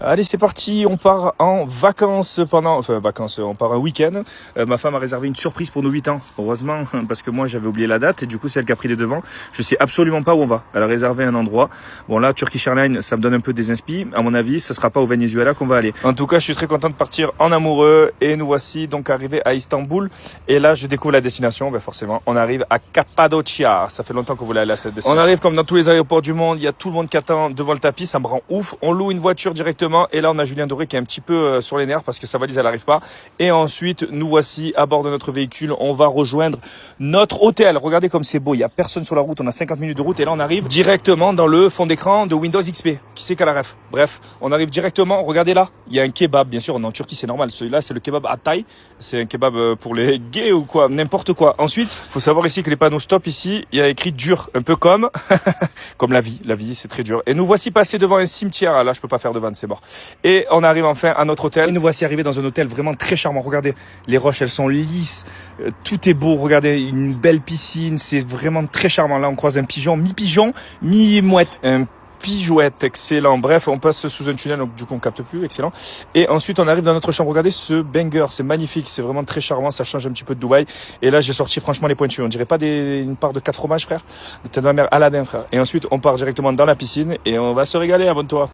Allez, c'est parti, on part en vacances on part un week-end. Ma femme a réservé une surprise pour nos 8 ans, heureusement, parce que moi j'avais oublié la date et du coup c'est elle qui a pris les devants. Je sais absolument pas où on va. Elle a réservé un endroit. Bon là, Turkish Airlines, ça me donne un peu des inspi. À mon avis, ça sera pas au Venezuela qu'on va aller. En tout cas, je suis très content de partir en amoureux et nous voici donc arrivés à Istanbul. Et là, je découvre la destination. Ben forcément, on arrive à Cappadocia. Ça fait longtemps qu'on voulait aller à cette destination. On arrive comme dans tous les aéroports du monde. Il y a tout le monde qui attend devant le tapis. Ça me rend ouf. On loue une voiture directement. Et là, on a Julien Doré qui est un petit peu sur les nerfs parce que sa valise, elle n'arrive pas. Et ensuite, nous voici à bord de notre véhicule. On va rejoindre notre hôtel. Regardez comme c'est beau. Il n'y a personne sur la route. On a 50 minutes de route. Et là, on arrive directement dans le fond d'écran de Windows XP. Qui c'est qu'à la ref? Bref, on arrive directement. Regardez là. Il y a un kebab. Bien sûr, on est en Turquie, c'est normal. Celui-là, c'est le kebab Hatay. C'est un kebab pour les gays ou quoi. N'importe quoi. Ensuite, faut savoir ici que les panneaux stop ici, il y a écrit dur. Un peu comme, comme la vie. La vie, c'est très dur. Et nous voici passés devant un cimetière. Là, je peux pas faire de vanne, c'est mort. Et on arrive enfin à notre hôtel. Et nous voici arrivés dans un hôtel vraiment très charmant. Regardez, les roches, elles sont lisses. Tout est beau. Regardez, une belle piscine. C'est vraiment très charmant. Là, on croise un pigeon, mi-pigeon, mi-mouette. Un pigeouette, excellent. Bref, on passe sous un tunnel, donc du coup on capte plus, excellent. Et ensuite on arrive dans notre chambre. Regardez ce banger, c'est magnifique, c'est vraiment très charmant, ça change un petit peu de Dubaï. Et là j'ai sorti franchement les pointus. On dirait pas une part de 4 fromages, frère. T'es de ma mère Aladdin, frère. Et ensuite on part directement dans la piscine et on va se régaler, abonne-toi.